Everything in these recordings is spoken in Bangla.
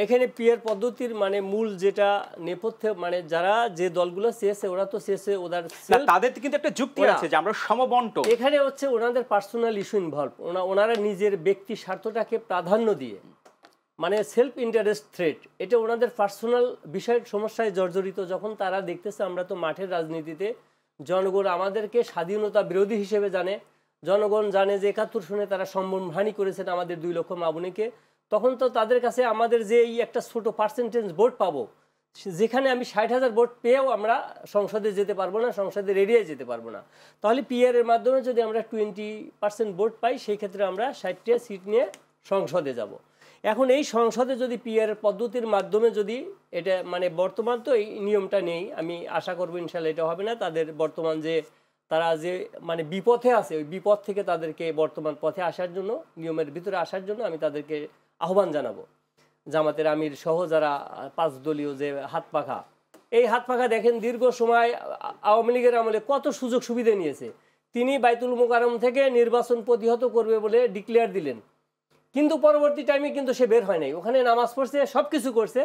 এখানে পিয়ার পদ্ধতির মানে মূল যেটা নেপথ্যে মানে যারা যে দলগুলো চেয়েছে ওরা তো চেয়েছে ওদের তাদের কিন্তু একটা যুক্তি আছে যে আমরা সমবন্টন। এখানে হচ্ছে ওনাদের পার্সোনাল ইস্যু ইনভলভ, ওনারা নিজের ব্যক্তি স্বার্থটাকে প্রাধান্য দিয়ে মানে সেলফ ইন্টারেস্ট থ্রেট, এটা ওনাদের পার্সোনাল বিষয়ের সমস্যায় জর্জরিত। যখন তারা দেখতেছে আমরা তো মাঠের রাজনীতিতে জনগণ আমাদেরকে স্বাধীনতা বিরোধী হিসেবে জানে, জনগণ জানে যে ৭১ সনে তারা সম্মানহানি করেছেন আমাদের ২ লক্ষ মা বোনেকে, তখন তো তাদের কাছে আমাদের যে এই একটা ছোট পার্সেন্টেজ ভোট পাবো, যেখানে আমি ৬০,০০০ ভোট পেয়েও আমরা সংসদে যেতে পারবো না, সংসদের এড়িয়ে যেতে পারবো না। তাহলে পিআরের মাধ্যমে যদি আমরা 20% ভোট পাই সেই ক্ষেত্রে আমরা ৬০টা সিট নিয়ে সংসদে যাব। এখন এই সংসদে যদি পিআর পদ্ধতির মাধ্যমে যদি এটা মানে বর্তমান তো এই নিয়মটা নেই, আমি আশা করবো ইনশাল্লাহ এটা হবে না। তাদের বর্তমান যে তারা যে মানে বিপথে আছে ওই বিপদ থেকে তাদেরকে বর্তমান পথে আসার জন্য, নিয়মের ভিতরে আসার জন্য আমি তাদেরকে আহ্বান জানাবো। জামাতের আমির সহ যারা 5 দলীয় যে হাত পাখা, এই হাত পাখা দেখেন দীর্ঘ সময় আওয়ামী লীগের আমলে কত সুযোগ সুবিধা নিয়েছে। তিনি বাইতুল মোকাররম থেকে নির্বাচন প্রতিহত করবে বলে ডিক্লেয়ার দিলেন, কিন্তু পরবর্তী টাইমে কিন্তু সে বের হয় নাই, ওখানে নামাজ পড়ছে, সব কিছু করছে,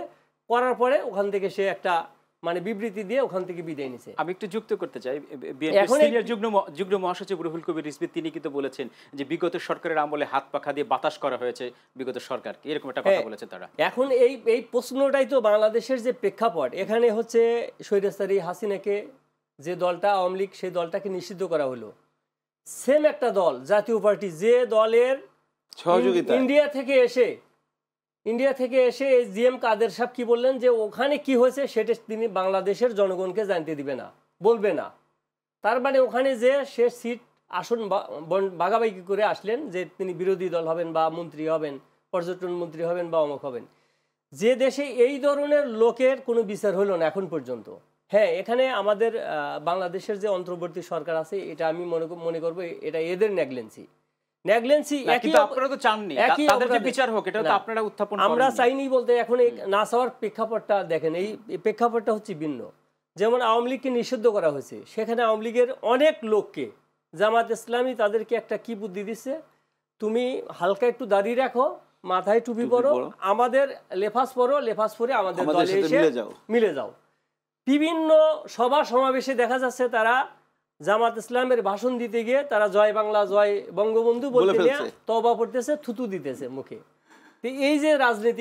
করার পরে ওখান থেকে সে একটা মানে বিবৃতি দিয়ে ওখান থেকে বিদায় নিছে। আমি একটু যুক্ত করতে চাই, বিএনপির সিনিয়র যুগ্ম মহাসচিব রুহুল কবির রিজভী তিনি কিন্তু বলেছেন যে বিগত সরকারের আমলে হাত পাখা দিয়ে বাতাস করা হয়েছে বিগত সরকারকে, এরকম একটা কথা বলেছেন তারা। এখন এই প্রশ্নটাই তো বাংলাদেশের যে প্রেক্ষাপট, এখানে হচ্ছে স্বৈরাচারী হাসিনাকে যে দলটা আওয়ামী লীগ সেই দলটাকে নিষিদ্ধ করা হলো, সেম একটা দল জাতীয় পার্টি যে দলের সহযোগিতা ইন্ডিয়া থেকে এসে জিএম কাদের সাহেব কি বললেন যে ওখানে কি হয়েছে সেটা তিনি বাংলাদেশের জনগণকে জানতে দিবে না, বলবে না। তার মানে ওখানে যে সে সিট আসন ভাগাভাগি করে আসলেন যে তিনি বিরোধী দল হবেন বা মন্ত্রী হবেন, পর্যটন মন্ত্রী হবেন বা অমুক হবেন। যে দেশে এই ধরনের লোকের কোনো বিচার হলো না এখন পর্যন্ত। হ্যাঁ, এখানে আমাদের বাংলাদেশের যে অন্তর্বর্তী সরকার আছে এটা আমি মনে করবো এটা এদের নেগলেন্সি। আমরা চাইনি বলতে এখন এই না চাওয়ার প্রেক্ষাপটটা দেখেন, এই প্রেক্ষাপটটা হচ্ছে ভিন্ন। যেমন আওয়ামী লীগকে নিষিদ্ধ করা হয়েছে, সেখানে আওয়ামী লীগের অনেক লোককে জামাত ইসলামী তাদেরকে একটা কি বুদ্ধি দিচ্ছে, তুমি হালকা একটু দাঁড়িয়ে রাখো, মাথায় টুপি পরো, আমাদের লেফাস পরো, লেফাস পরে আমাদের দলে এসে মিলে যাও। বিভিন্ন সভা সমাবেশে দেখা যাচ্ছে তারা জামাত ইসলামের ভাষণ দিতে গিয়ে তারা জয় বাংলা জয় বঙ্গবন্ধু বলতে নিয়ে তওবা পড়তেছে, থুতু দিতেছে মুখে। এই যে রাজনীতি,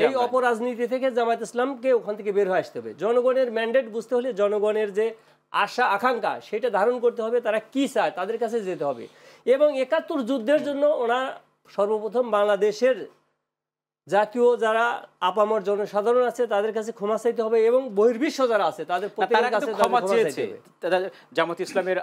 এই অপরাজনীতি থেকে জামাত ইসলামকে ওখান থেকে বের হয়ে আসতে হবে। জনগণের ম্যান্ডেট বুঝতে হলে জনগণের যে আশা আকাঙ্ক্ষা সেটা ধারণ করতে হবে, তারা কি চায় তাদের কাছে যেতে হবে। এবং ৭১ যুদ্ধের জন্য ওরা সর্বপ্রথম বাংলাদেশের জাতীয় যারা আপামর জনসাধারণ আছে তাদের কাছে ক্ষমা চাইতে হবে এবং বহির্বিশ্ব যারা আছে তাদের প্রত্যেকের কাছে ক্ষমা চাইতে হবে। জামাত ইসলামের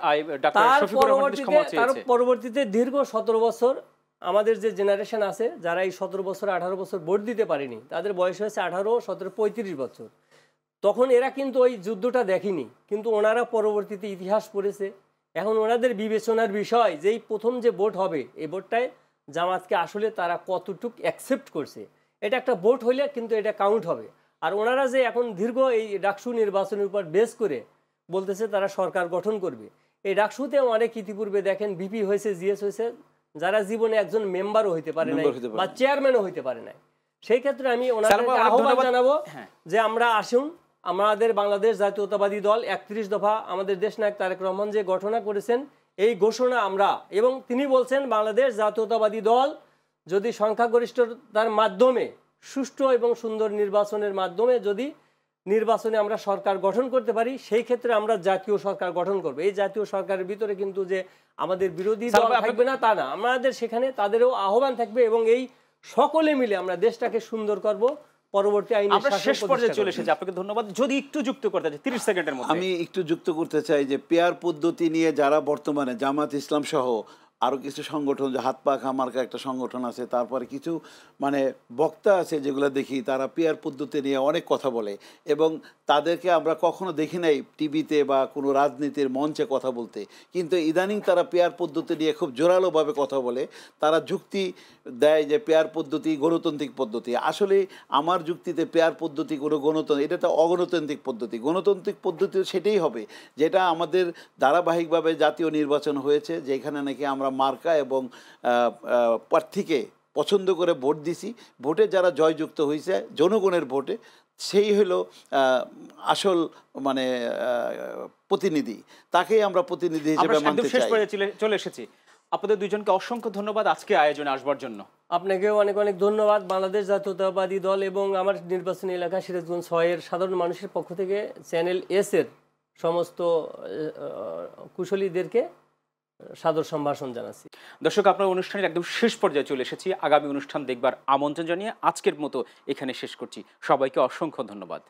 তার পরবর্তীতে দীর্ঘ ১৭ বছর আমাদের যে জেনারেশন আছে যারা এই ১৭ বছর ১৮ বছর ভোট দিতে পারেনি, তাদের বয়স হয়েছে ১৮, ১৭, ৩৫ বছর। তখন এরা কিন্তু ওই যুদ্ধটা দেখেনি, কিন্তু ওনারা পরবর্তীতে ইতিহাস পড়েছে। এখন ওনাদের বিবেচনার বিষয় যে এই প্রথম যে ভোট হবে এই ভোটটায় জামাতকে আসলে তারা কতটুক অ্যাকসেপ্ট করছে, এটা একটা ভোট হইলে কিন্তু এটা কাউন্ট হবে। আর ওনারা যে এখন দীর্ঘ এই ডাকসু নির্বাচনের উপর বেস করে বলতেছে তারা সরকার গঠন করবে, এই ডাকসুতে অনেক ইতিপূর্বে দেখেন ভিপি হয়েছে, জিএস হয়েছে, যারা জীবনে একজন মেম্বারও হইতে পারে নাই বা চেয়ারম্যানও হইতে পারে নাই। সেই ক্ষেত্রে আমি ওনাদেরকে আহ্বান জানাবো যে আমরা আসুন, আমাদের বাংলাদেশ জাতীয়তাবাদী দল ৩১ দফা আমাদের দেশনায়ক তারেক রহমান যে ঘোষণা করেছেন এই ঘোষণা আমরা, এবং তিনি বলছেন বাংলাদেশ জাতীয়তাবাদী দল যদি সংখ্যাগরিষ্ঠতার মাধ্যমে সুষ্ঠু এবং সুন্দর নির্বাচনের মাধ্যমে যদি নির্বাচনে আমরা সরকার গঠন করতে পারি সেই ক্ষেত্রে আমরা জাতীয় সরকার গঠন করব। এই জাতীয় সরকারের ভিতরে কিন্তু যে আমাদের বিরোধী দল থাকবে না তা না, আমাদের সেখানে তাদেরও আহ্বান থাকবে এবং এই সকলে মিলে আমরা দেশটাকে সুন্দর করব। পরবর্তী আইন আমরা শেষ পর্যায়ে চলে এসেছি, আপনাকে ধন্যবাদ। যদি একটু যুক্ত করতে চাই 30 সেকেন্ডের মধ্যে, আমি একটু যুক্ত করতে চাই যে পেয়ার পদ্ধতি নিয়ে যারা বর্তমানে জামাত ইসলাম সহ আরও কিছু সংগঠন, যে হাত পাখা মার্কা একটা সংগঠন আছে, তারপরে কিছু মানে বক্তা আছে যেগুলো দেখি তারা পেয়ার পদ্ধতি নিয়ে অনেক কথা বলে এবং তাদেরকে আমরা কখনো দেখি নাই টিভিতে বা কোনো রাজনীতির মঞ্চে কথা বলতে, কিন্তু ইদানিং তারা পেয়ার পদ্ধতি নিয়ে খুব জোরালোভাবে কথা বলে। তারা যুক্তি দেয় যে পেয়ার পদ্ধতি গণতান্ত্রিক পদ্ধতি। আসলে আমার যুক্তিতে পেয়ার পদ্ধতি কোনো গণতন্ত্র, এটা তো অগণতান্ত্রিক পদ্ধতি। গণতান্ত্রিক পদ্ধতি সেটাই হবে যেটা আমাদের ধারাবাহিকভাবে জাতীয় নির্বাচন হয়েছে, যেখানে নাকি আমরা মার্কা এবং প্রার্থীকে পছন্দ করে ভোট দিছি, ভোটে যারা জয়যুক্ত হয়েছে জনগণের ভোটে, সেই হলো আসল মানে প্রতিনিধি, তাকেই আমরা প্রতিনিধি হিসেবে আমরা একদম মানতে শেষ চাই। পর্যায়ে চলে এসেছি। আপনাদের দুইজনকে অসংখ্য ধন্যবাদ আজকে আয়োজনে আসবার জন্য। আপনাকেও অনেক অনেক ধন্যবাদ। বাংলাদেশ জাতীয়তাবাদী দল এবং আমার নির্বাচনী এলাকা সিরাজগঞ্জ 6-এর সাধারণ মানুষের পক্ষ থেকে চ্যানেল এস-এর সমস্ত কুশলীদেরকে সাদর সম্ভাষণ জানাচ্ছি। দর্শক, আপনার অনুষ্ঠানের একদম শেষ পর্যায়ে চলে এসেছি। আগামী অনুষ্ঠান দেখবার আমন্ত্রণ জানিয়ে আজকের মতো এখানে শেষ করছি। সবাইকে অসংখ্য ধন্যবাদ।